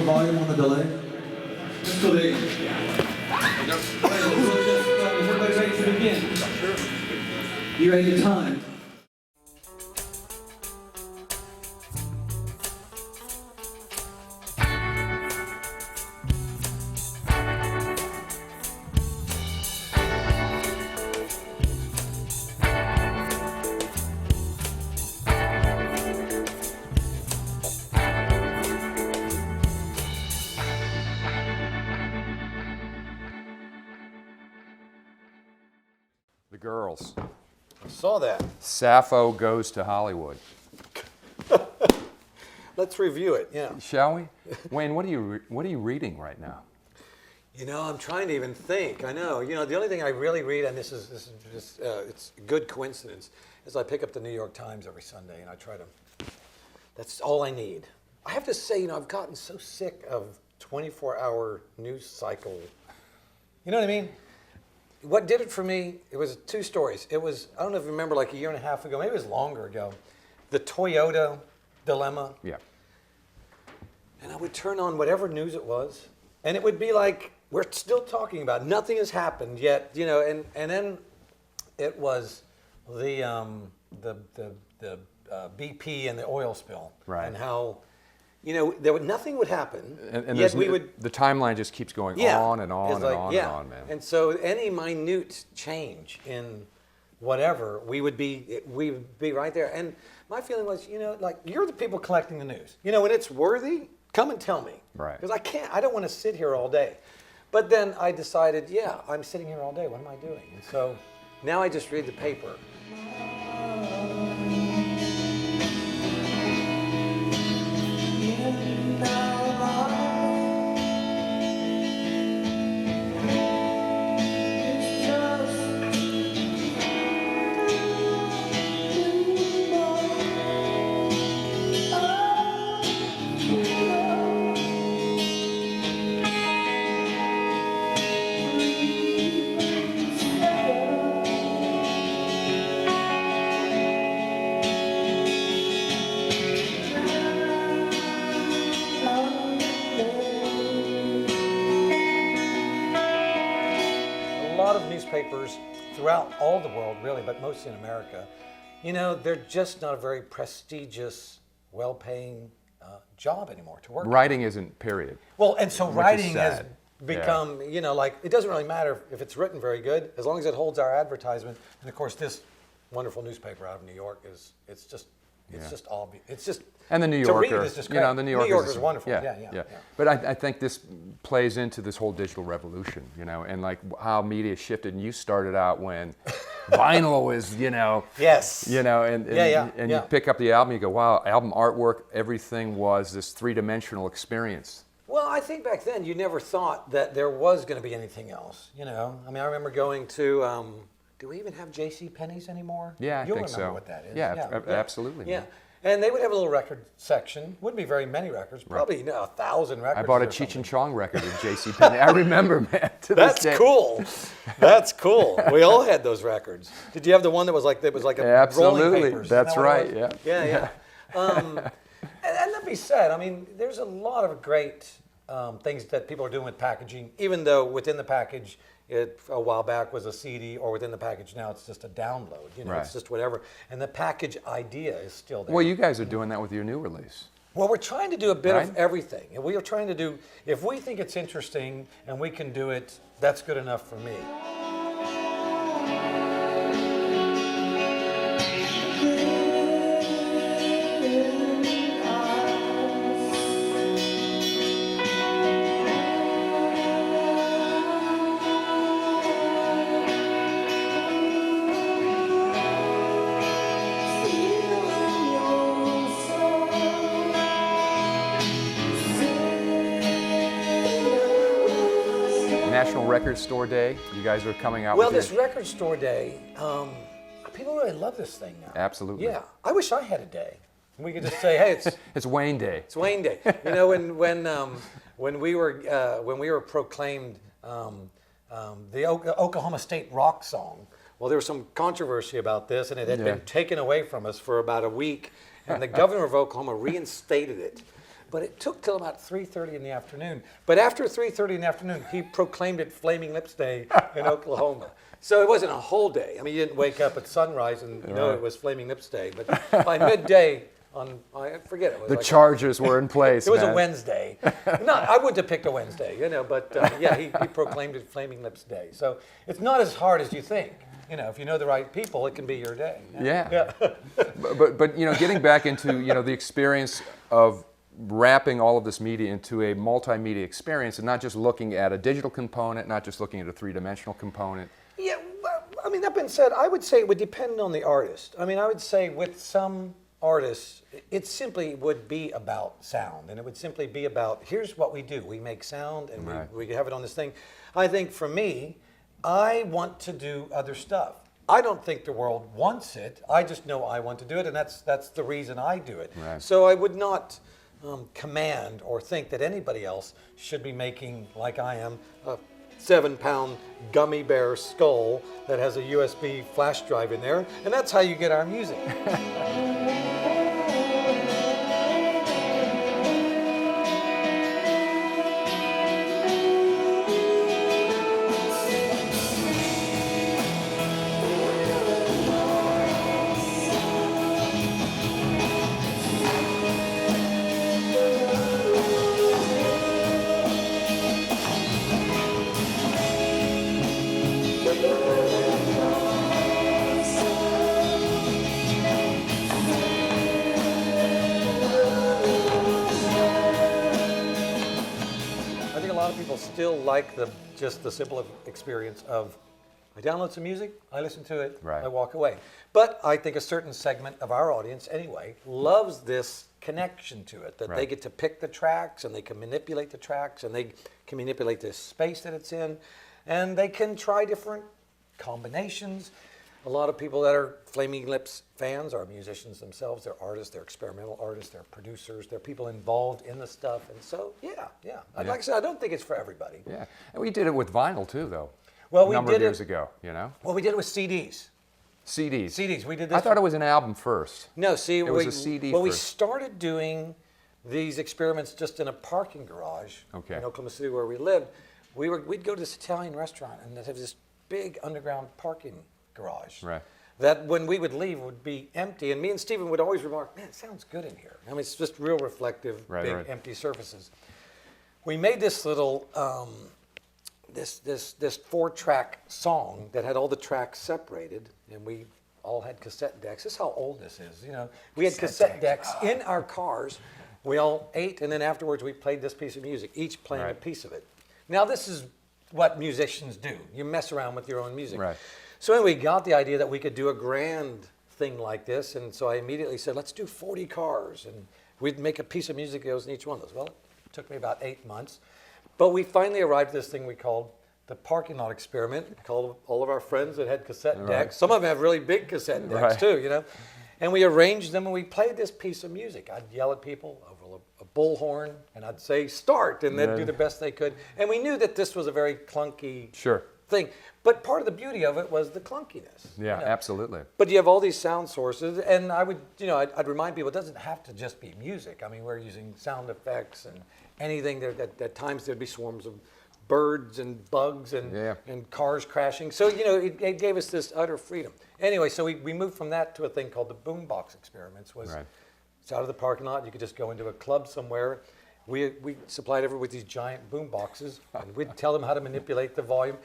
more volume on the delay? Just delay. Is everybody ready to begin? Sure. You ready to time? The girls. I saw that. Sappho goes to Hollywood. Let's review it, yeah. Shall we? Wayne, what are you reading right now? You know, I'm trying to even think. I know. You know, the only thing I really read, and this is just it's a good coincidence, is I pick up the New York Times every Sunday and I try to. That's all I need. I have to say, you know, I've gotten so sick of 24-hour news cycle. You know what I mean? What did it for me, it was two stories. It was, I don't know if you remember, like a year and a half ago, maybe it was longer ago, the Toyota dilemma. Yeah. And I would turn on whatever news it was, and it would be like, we're still talking about it. Nothing has happened yet, you know, and then it was the BP and the oil spill. Right. And how, you know, nothing would happen, And yet we would... The timeline just keeps going on and on and on and on, man. And so any minute change in whatever, we would be right there. And my feeling was, you know, like, you're the people collecting the news. You know, when it's worthy, come and tell me. Right. Because I don't want to sit here all day. But then I decided, yeah, I'm sitting here all day. What am I doing? And so now I just read the paper. Newspapers throughout all the world, really, but mostly in America, you know, they're just not a very prestigious, well-paying job anymore to work. Writing isn't, period. Well, and so writing has become, you know, like, it doesn't really matter if it's written very good, as long as it holds our advertisement. And of course, this wonderful newspaper out of New York it's just obvious. It's just, and the New to Yorker, read is just great. you know, the New Yorker is wonderful. Yeah. But I think this plays into this whole digital revolution, you know, and like how media shifted. And you started out when vinyl was, you know, yes, you know, and you pick up the album, you go, wow, album artwork, everything was this three-dimensional experience. Well, I think back then you never thought that there was going to be anything else, you know. I mean, I remember going to. Do we even have J.C. Penney's anymore? Yeah, I think so. You'll remember what that is. Yeah, absolutely. Yeah. And they would have a little record section. Wouldn't be very many records. Probably, you know, 1,000 records. I bought a Cheech and Chong record at J.C. Penney. I remember, man. That's cool. That's cool. We all had those recorings. Did you have the one that was like a rolling papers? That's right. Yeah. Yeah. And that be said, I mean, there's a lot of great things that people are doing with packaging, even though within the package, it a while back was a CD, or within the package now it's just a download. You know, It's just whatever. And the package idea is still there. Well, you guys are doing that with your new release. Well, we're trying to do a bit of everything. And we are trying to do, if we think it's interesting and we can do it, that's good enough for me. National Record Store Day. You guys are coming out Well, with this Record Store Day, people really love this thing now. Absolutely. Yeah. I wish I had a day. We could just say, hey, it's Wayne Day. It's Wayne Day. You know, when we were proclaimed the Oklahoma State rock song, well, there was some controversy about this, and it had been taken away from us for about a week, and the governor of Oklahoma reinstated it. But it took till about 3:30 in the afternoon. But after 3:30 in the afternoon, he proclaimed it Flaming Lips Day in Oklahoma. So it wasn't a whole day. I mean, you didn't wake up at sunrise and know it was Flaming Lips Day. But by midday, I forget it. Was The like Chargers were in place. it was man. a Wednesday. I wouldn't have picked a Wednesday, but yeah, he proclaimed it Flaming Lips Day. So it's not as hard as you think. If you know the right people, it can be your day. Yeah. but getting back into the experience of wrapping all of this media into a multimedia experience, and not just looking at a digital component, not just looking at a three-dimensional component. Yeah. Well, I mean, that being said, I would say it would depend on the artist. I mean, I would say with some artists, it simply would be about sound, and it would simply be about, here's what we do. We make sound, and we have it on this thing. I think for me, I want to do other stuff. I don't think the world wants it. I just know I want to do it, and that's the reason I do it. Right. So I would not command or think that anybody else should be making, like I am, a 7-pound gummy bear skull that has a USB flash drive in there, and that's how you get our music. People still like just the simple experience of I download some music, I listen to it, right. I walk away. But I think a certain segment of our audience anyway loves this connection to it, that they get to pick the tracks and they can manipulate the tracks and they can manipulate the space that it's in, and they can try different combinations. A lot of people that are Flaming Lips fans are musicians themselves. They're artists, they're experimental artists, they're producers, they're people involved in the stuff. And so, yeah. Like I said, I don't think it's for everybody. Yeah, and we did it with vinyl too, though. Well, a number of years ago, Well, we did it with CDs. CDs. We did this. I thought it was an album first. No, see, it was a CD Well, first. we started doing these experiments just in a parking garage in Oklahoma City where we lived. We'd go to this Italian restaurant and they'd have this big underground parking garage. Right. That when we would leave would be empty, and me and Stephen would always remark, "Man, it sounds good in here." I mean, it's just real reflective, big empty surfaces. We made this little this 4-track song that had all the tracks separated, and we all had cassette decks. This is how old this is. We had cassette decks in our cars. We all ate, and then afterwards we played this piece of music, each playing a piece of it. Now this is what musicians do. You mess around with your own music. Right. So anyway, we got the idea that we could do a grand thing like this, and so I immediately said, let's do 40 cars, and we'd make a piece of music that goes in each one of those. Well, it took me about 8 months, but we finally arrived at this thing we called the parking lot experiment. We called all of our friends that had cassette decks. Some of them have really big cassette decks too, And we arranged them, and we played this piece of music. I'd yell at people over a bullhorn, and I'd say, start, and they'd do the best they could. And we knew that this was a very clunky thing. But part of the beauty of it was the clunkiness. Yeah, absolutely. But you have all these sound sources, and I would, I'd remind people it doesn't have to just be music. I mean, we're using sound effects and anything. There, at times there'd be swarms of birds and bugs and cars crashing. So, it gave us this utter freedom. Anyway, so we moved from that to a thing called the boombox experiments. It's out of the parking lot. You could just go into a club somewhere. We supplied everyone with these giant boom boxes, and we'd tell them how to manipulate the volume.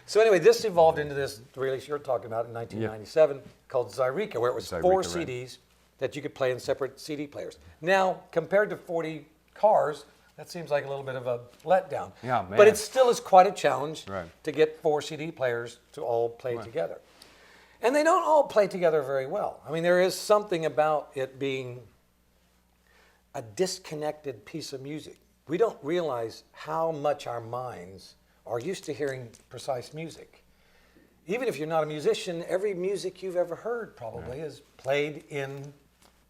So anyway, this evolved into this release you're talking about in 1997 called Zyreka, where it was 4 CDs that you could play in separate CD players. Now, compared to 40 cars, that seems like a little bit of a letdown. Yeah, man. But it still is quite a challenge to get 4 CD players to all play together. And they don't all play together very well. I mean, there is something about it being a disconnected piece of music. We don't realize how much our minds are used to hearing precise music. Even if you're not a musician, every music you've ever heard probably is played in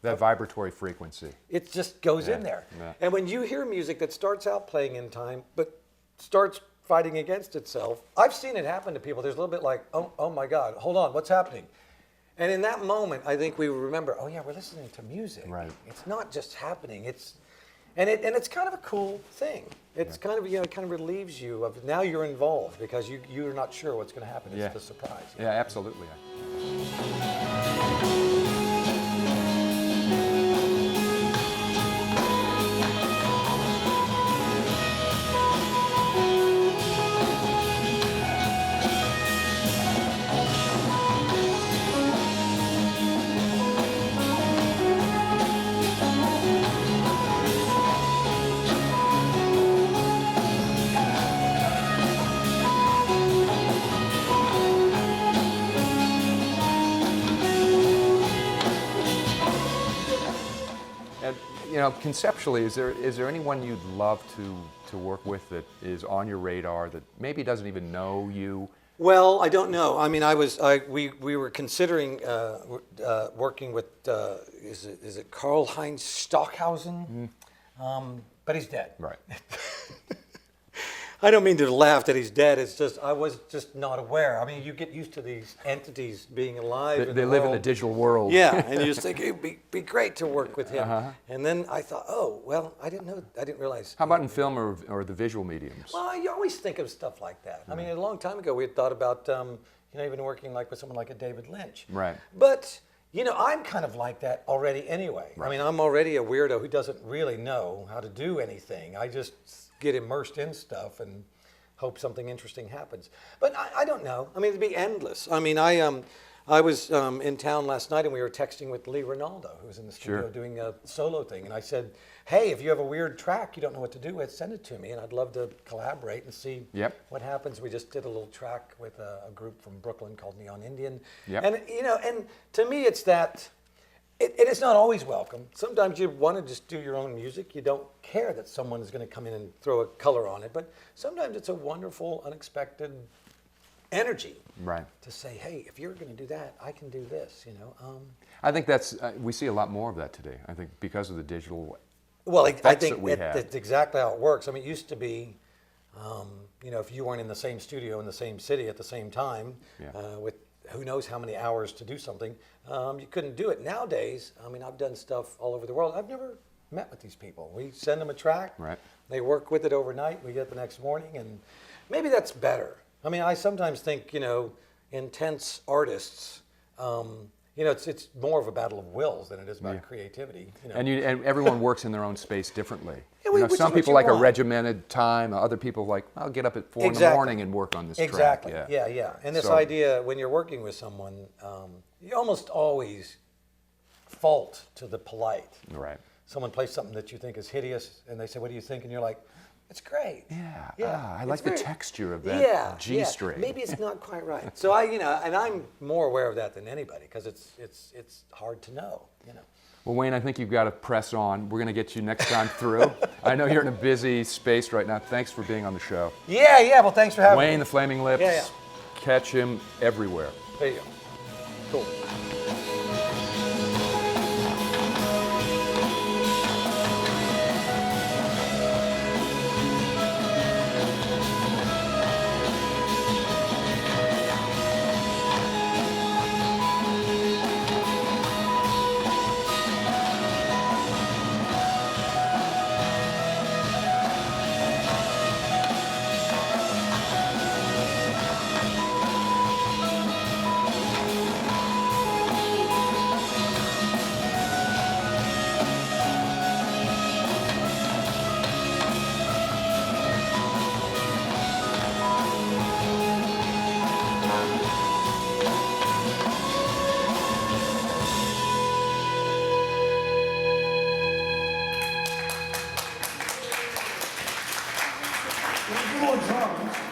that vibratory frequency. It just goes in there. Yeah. And when you hear music that starts out playing in time, but starts fighting against itself, I've seen it happen to people. There's a little bit like, oh my God, hold on, what's happening? And in that moment, I think we remember, oh yeah, we're listening to music. Right. It's not just happening. And it's kind of a cool thing. It's kind of, it kind of relieves you of, now you're involved because you're not sure what's going to happen. It's the surprise. Yeah, absolutely. And conceptually, is there anyone you'd love to work with that is on your radar that maybe doesn't even know you? Well, I don't know. I mean, we were considering working with is it Karl-Heinz Stockhausen, but he's dead. Right. I don't mean to laugh that he's dead. It's just I was just not aware. I mean, you get used to these entities being alive. They live in the digital world. Yeah, and you just think it'd be great to work with him. And then I thought, oh well, I didn't realize. How about in film or the visual mediums? Well, you always think of stuff like that. I mean, a long time ago, we had thought about even working like with someone like a David Lynch. Right. But I'm kind of like that already anyway. Right. I mean, I'm already a weirdo who doesn't really know how to do anything. I just get immersed in stuff and hope something interesting happens. But I don't know. I mean, it'd be endless. I mean, I was in town last night and we were texting with Lee Ronaldo, who was in the studio doing a solo thing. And I said, hey, if you have a weird track you don't know what to do with, send it to me. And I'd love to collaborate and see what happens. We just did a little track with a group from Brooklyn called Neon Indian. And, and to me, it's that it is not always welcome. Sometimes you want to just do your own music. You don't care that someone is going to come in and throw a color on it. But sometimes it's a wonderful, unexpected energy to say, hey, if you're going to do that, I can do this, I think that's, we see a lot more of that today. I think because of the digital I think that's exactly how it works. I mean, it used to be, if you weren't in the same studio in the same city at the same time with who knows how many hours to do something, you couldn't do it. Nowadays, I mean, I've done stuff all over the world. I've never met with these people. We send them a track. They work with it overnight. We get it the next morning. And maybe that's better. I mean, I sometimes think, intense artists, it's more of a battle of wills than it is about creativity. And everyone works in their own space differently. Which Some is people what like you a want. regimented time. Other people like, I'll get up at 4 in the morning and work on this track. Yeah. And this idea, when you're working with someone, you almost always fault to the polite. Right. Someone plays something that you think is hideous, and they say, what do you think? And you're like, it's great. I like the texture of that G string. Maybe it's not quite right. So and I'm more aware of that than anybody because it's hard to know. Well, Wayne, I think you've got to press on. We're going to get you next time through. I know you're in a busy space right now. Thanks for being on the show. Yeah. Well, thanks for having me. Wayne, the Flaming Lips. Catch him everywhere. There you go. Cool. More drums.